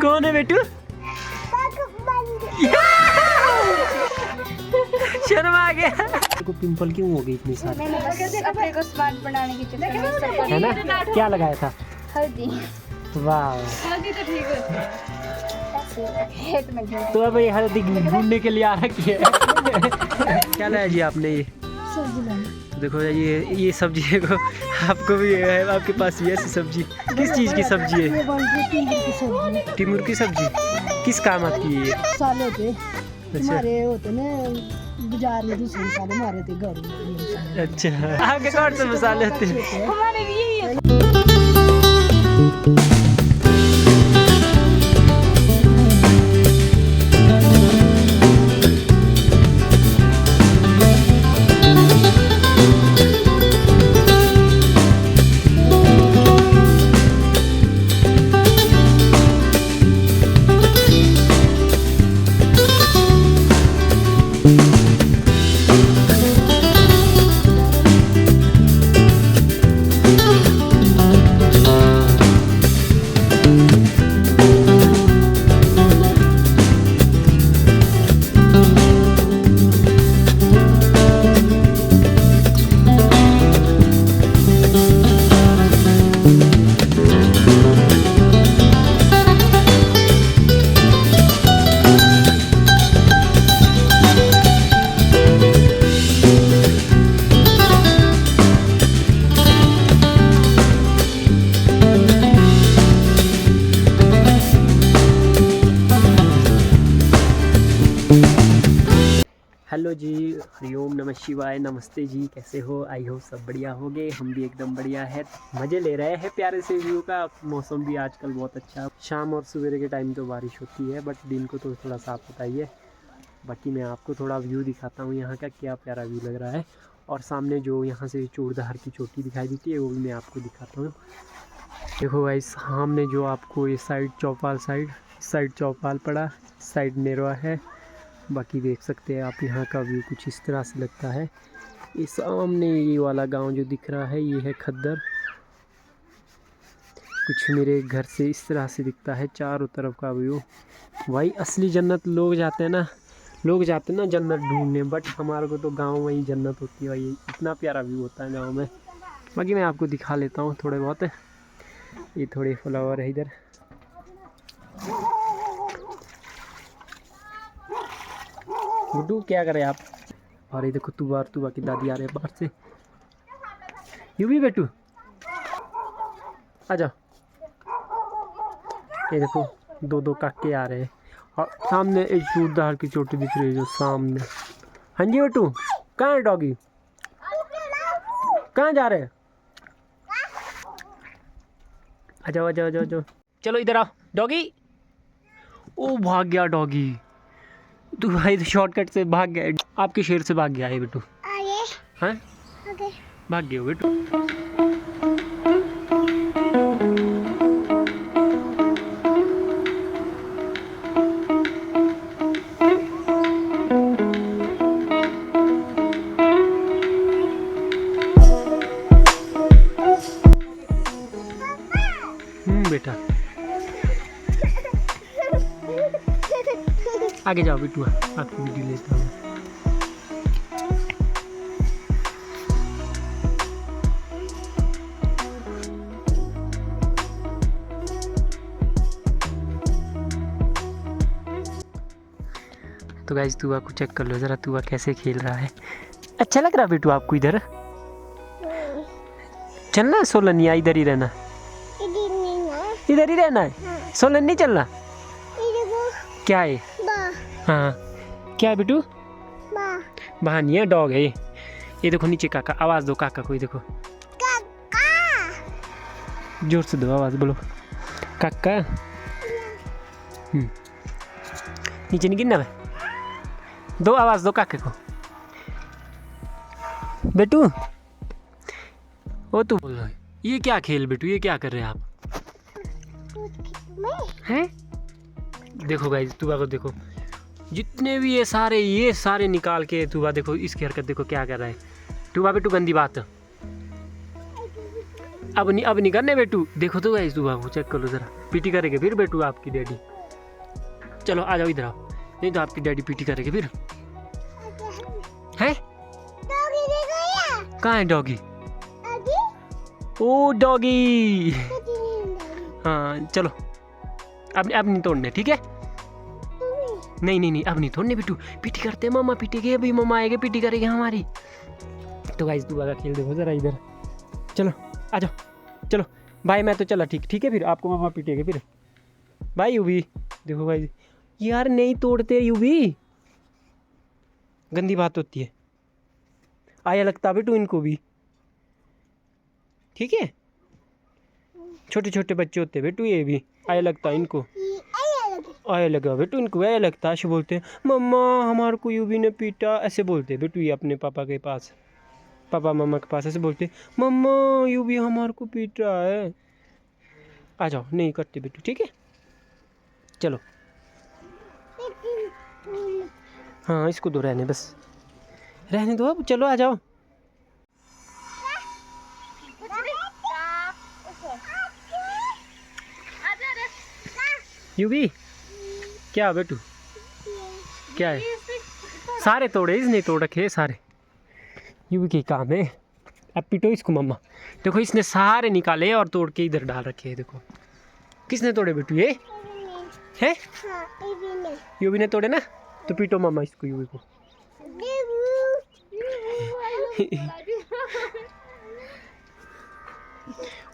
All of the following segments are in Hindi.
कौन है बेटू? शर्म आ गया। को पिंपल क्यों हो गई इतनी सारी? अपने को स्मार्ट बनाने की चक्कर है ना? क्या लगाया था? हल्दी। वाह। हल्दी तो ठीक है। खेत में तो अब ये हल्दी ढूंढने के लिए आ रखी है। क्या लाया जी आपने? ये सब्जी लाना। देखो ये सब्जी है को आपको भी है, आपके पास ये ऐसी सब्जी किस चीज़ की सब्जी है? टिमुर की सब्जी किस काम आती है ये? साले थे हमारे होते ना बाजार में, दूसरे साले मारे थे घर में। अच्छा, आगे कौन से मसाले होते हैं? हमारे भी यही है। हेलो जी, हरिओम नमः शिवाय, नमस्ते जी, कैसे हो? आई हो सब बढ़िया होगे, हम भी एकदम बढ़िया है। मज़े ले रहे हैं प्यारे से व्यू का। मौसम भी आजकल बहुत अच्छा है। शाम और सवेरे के टाइम तो बारिश होती है, बट दिन को तो थोड़ा साफ होता ही है। बाकी मैं आपको थोड़ा व्यू दिखाता हूँ यहाँ का, क्या प्यारा व्यू लग रहा है। और सामने जो यहाँ से चूड़धार की चोटी दिखाई देती है वो भी मैं आपको दिखाता हूँ। देखो भाई, सामने जो आपको ये साइड चौपाल पड़ा, साइड नेरवा है। बाकी देख सकते हैं आप यहाँ का व्यू कुछ इस तरह से लगता है। ये सामने ये वाला गांव जो दिख रहा है ये है खद्दर। कुछ मेरे घर से इस तरह से दिखता है चारों तरफ का व्यू। भाई असली जन्नत लोग जाते हैं ना जन्नत ढूंढने, बट हमारे को तो गांव में ही जन्नत होती है भाई। इतना प्यारा व्यू होता है गांव में। बाकी मैं आपको दिखा लेता हूँ थोड़े बहुत। ये थोड़े फ्लावर है इधर। गुड्डू क्या करे आप? और ये देखो तुबा की दादी आ रहे हैं बाहर से। यू भी बेटू आ जाओ। ये देखो दो काके आ रहे हैं। और सामने एक चूड़धार की चोटी दिख रही है जो सामने। हाँ जी बेटू, कहाँ है डॉगी? कहाँ जा रहे हैं? आ जाओ। चलो इधर आओ डॉगी। ओ भाग गया डॉगी। तू भाई तो शॉर्टकट से भाग गया, आपके शेर से भाग गया है बेटू। हाँ भाग गया बेटू। बेटा आगे जाओ बेटू, आपकी वीडियो लेता हूँ। तो गाइस तुआ को चेक कर लो ज़रा, तुआ कैसे खेल रहा है। अच्छा लग रहा बेटू आपको इधर? चलना सोलनिया, इधर ही रहना, इधर ही रहना है। सोलन नहीं चलना? क्या है? हाँ क्या है बेटू? बहानी है, डॉग है ये देखो नीचे। काका, आवाज़ दो काका को। ये देखो जोर से दो आवाज़, बोलो काका। नीचे नहीं गिरना है, दो आवाज़ दो काके को। बेटू ओ तू बोल रहा है, ये क्या खेल बेटू, ये क्या कर रहे हैं आप? हैं देखो गाइस, तुबा को देखो, जितने भी ये सारे निकाल के तुबा देखो इसकी हरकत देखो क्या कर रहा है। तुबा बेटू गंदी बात, अब नहीं करने बेटू। देखो तो गाइस तू बाबू चेक कर लो जरा, पीटी करेंगे फिर बेटू आपकी डैडी। चलो आ जाओ इधर आओ, नहीं तो आपकी डैडी पीटी करेंगे फिर। है कहाँ है डॉगी? ओ डॉगी। हाँ चलो अब नहीं तोड़ने, ठीक है? नहीं अब नहीं तोड़ने बेटू, पीटी करते हैं, मामा पीटेंगे अभी, मामा आएंगे पीटी करेंगे हमारी। तो गाइस दुआ का खेल देखो जरा इधर। चलो आ जाओ, चलो भाई मैं तो चला, ठीक है फिर आपको मामा पीटेंगे फिर। भाई यूवी देखो भाई, यार नहीं तोड़ते यूवी, गंदी बात होती है। आया लगता बेटू इनको भी, ठीक है? छोटे छोटे बच्चे होते हैं बेटू, ये भी आया लगता इनको, आया लगा बेटू इनको, आया लगता। ऐसे बोलते हैं मम्मा हमारे को यूवी ने पीटा, ऐसे बोलते हैं बेटू ये अपने पापा के पास, पापा मम्मा के पास ऐसे बोलते मम्मा यूवी हमारे को पीट रहा है। आ जाओ, नहीं करते बेटू, ठीक है? चलो हाँ इसको दो रहने, बस रहने दो अब, चलो आ जाओ। यूवी क्या बेटू, क्या है? सारे तोड़े, इसने तोड़ रखे सारे, यूवी के काम है। अब पीटो इसको मम्मा। देखो इसने सारे निकाले और तोड़ के इधर डाल रखे हैं, देखो किसने तोड़े बेटू ये है? यूवी ने तोड़े ना, तो पीटो मम्मा इसको, यूवी को।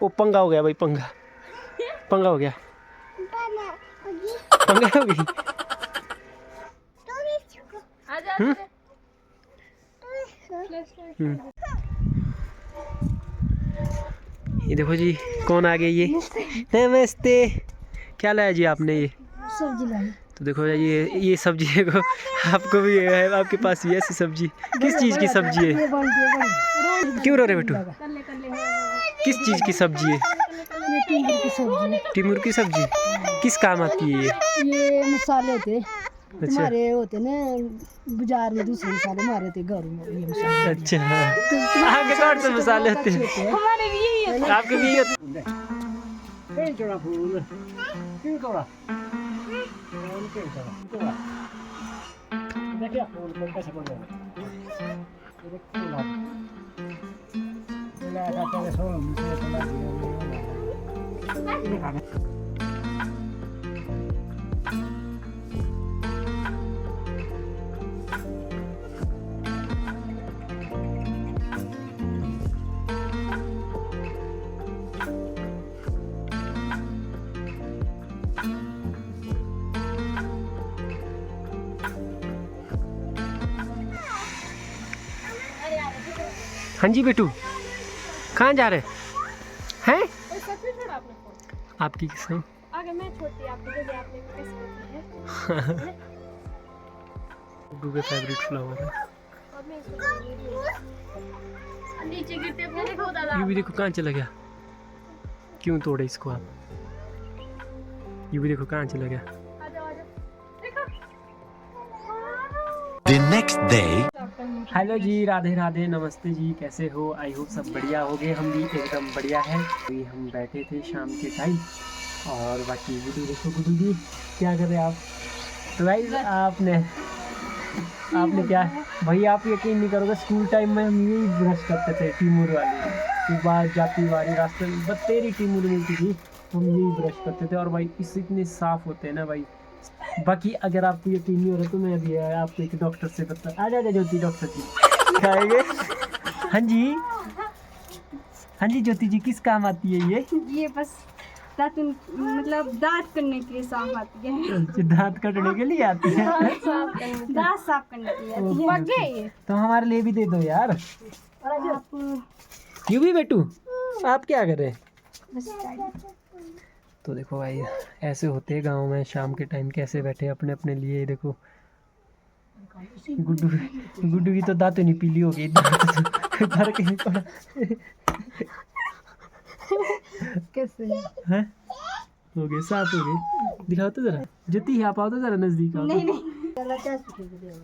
वो पंगा हो गया भाई, पंगा हो गया, पंगा हो गई। ये देखो जी कौन आ गया, ये नमस्ते। क्या लाया जी आपने? ये सब्जी लाई। तो देखो ये सब्जी है को आपको भी है, आपके पास ये ऐसी सब्जी, किस चीज़ की सब्जी है? क्यों रो रहे बेटू? किस चीज़ की सब्जी है? टिमुर की सब्जी। टिमुर की सब्जी किस काम आती है ये मसाले होते अच्छा हमारे होते ना बाजार में, दूसरे मसाले हमारे होते घर में, ये मसाले। अच्छा आपके कौन से मसाले होते हैं? हमारे भी यही होते। आपके भी होते हैं? हाँ जी बेटू, कहाँ जा रहे हैं? आपकी किस्म अगर मैं छोटी आपको दे दिया, आपने कैसे करती है? गुड्डू के फेवरेट फ्लावर है। और मैं इसको नीचे गिरते अपने देखो दादा। ये भी देखो कहाँ चला गया, क्यों तोड़े इसको आप? ये भी देखो कहाँ चला गया। आ जाओ देखो। The next day. हेलो जी, राधे राधे, नमस्ते जी, कैसे हो? आई होप सब बढ़िया हो गए, हम भी एकदम बढ़िया है। अभी हम बैठे थे शाम के टाइम और बाकी गुड्डू देखो, गुड्डू जी क्या कर रहे हैं आप? तो भाई आपने क्या भाई, आप यकीन नहीं करोगे, स्कूल टाइम में हम यही ब्रश करते थे, टीमूर वाली, तो बाहर जाती वाली रास्ते में बतेरी टीमूर मिलती थी, हम यही ब्रश करते थे। और भाई इससे इतने साफ़ होते हैं ना भाई, बाकी अगर आपको यकीन नहीं हो रहा तो मैं अभी आपको एक डॉक्टर से बता, आ जा ज्योति डॉक्टर जी खाएंगे। हाँ जी ज्योति जी, किस काम आती है ये बस दातुन, मतलब दांत करने के लिए साफ आती है। दांत कटने के लिए आती है? दांत साफ करने के लिए आती है। तो हमारे लिए भी दे दो यार। आप यू भी बेटू, आप क्या कर रहे हैं? तो देखो भाई ऐसे होते हैं गांव में शाम के टाइम, कैसे बैठे अपने अपने लिए। देखो गुड्डू की तो दांत नहीं पीली हो गई, कैसे हैं? हो गए, साफ हो गए। दिखाओ तो जरा ज्योति, आप आओ तो जरा नजदीक आओ। नहीं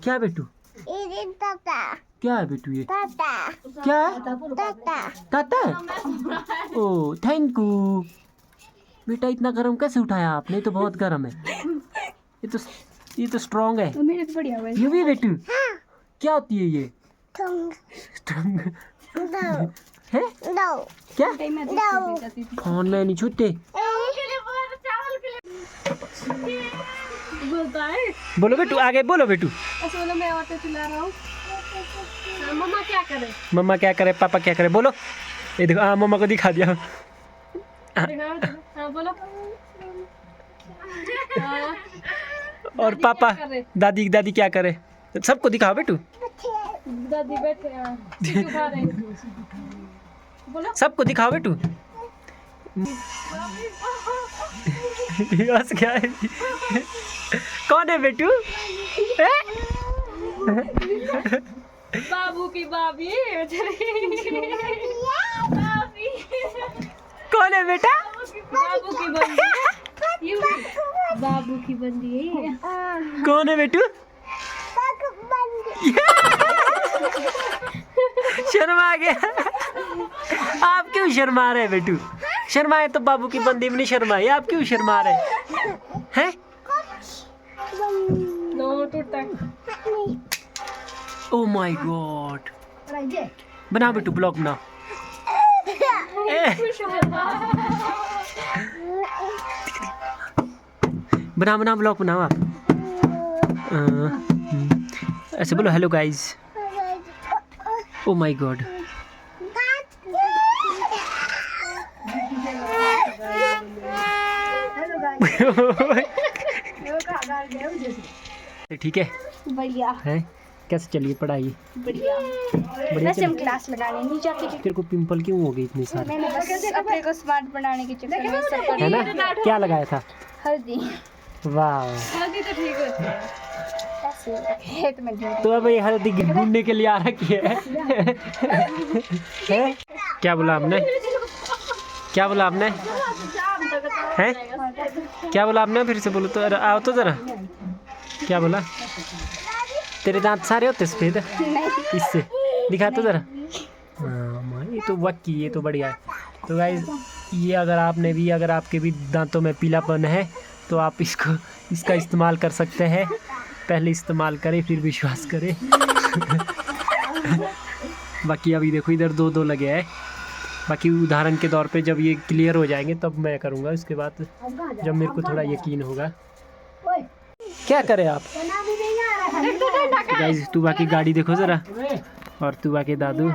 क्या बेटू, क्या है बेटू ये? क्या है? ताता है? ओ थैंक यू बेटा। इतना गर्म कैसे उठाया आपने? ये तो बहुत गर्म है। ये तो स्ट्रांग है। मेरे तो बढ़िया हुआ। ये भी बेटू क्या होती है ये? टंग है क्या? ऑनलाइन नहीं छूटे। बोलता है बोलो बेटू, आगे बोलो बेटू। ऐसे बोलो मैं ऑटो चला रहा हूँ। मम्मा क्या करे? मम्मा क्या करे, पापा क्या करे, बोलो। ये देखो, हाँ मम्मा को दिखा दिया। हाँ बोलो। हाँ, और पापा दादी क्या करे, सबको दिखाओ बेटू। दादी बैठे हैं, टिश्यू खा रहे हैं। बोलो। सबको दिखाओ बेटू। हंस क्या है? कौन है बेटू? बाबू की बाबी। बाबी। कौन है बेटा? बाबू की बंदी। बाबू की बंदी है। कौन है बेटू? शर्मा गया। आप क्यों शर्मा रहे बेटू? शर्माए तो बाबू की बंदी में नहीं शर्माए, आप क्यों शर्मा रहे हैं? नो टूटा। Oh my God. बनाओ बेटू, ब्लॉग बनाओ। बनाओ ब्लॉग बनाओ आप। ऐसे बोलो hello guys. Oh my God. ठीक है बढ़िया है। कैसे चलिए पढ़ाई? बढ़िया। बढ़िया वैसे हम चली? क्लास लगाने नहीं जाते थे। तेरे को पिंपल क्यों हो गए इतने सारे? मैंने बस अपने को स्मार्ट बनाने के चक्कर में सब कर है ना? लिया। क्या लगाया था? हल्दी। वाह। हल्दी तो ठीक होती है। ऐसे खेत में जो तो अब ये हल्दी ढूंढने के लिए आ रखी है। हैं? क्या बोला आपने? क्या बोला आपने? हैं? क्या बोला आपने? फिर से बोलो तो। अरे आओ तो जरा। क्या बोला? तेरे दांत सारे होते सफेद? इससे दिखा तो जरा। हाँ ये तो वक्की, ये तो बढ़िया है। तो गाइस ये अगर आपके भी दांतों में पीलापन है तो आप इसका इस्तेमाल कर सकते हैं। पहले इस्तेमाल करें फिर विश्वास करें। बाकी अभी देखो इधर दो लगे हैं। बाकी उदाहरण के तौर पे जब ये क्लियर हो जाएंगे तब मैं करूँगा, उसके बाद जब मेरे को थोड़ा यकीन होगा। क्या करें आप? गाइस तू बाकी गाड़ी देखो ज़रा, और तू बाकी दादू।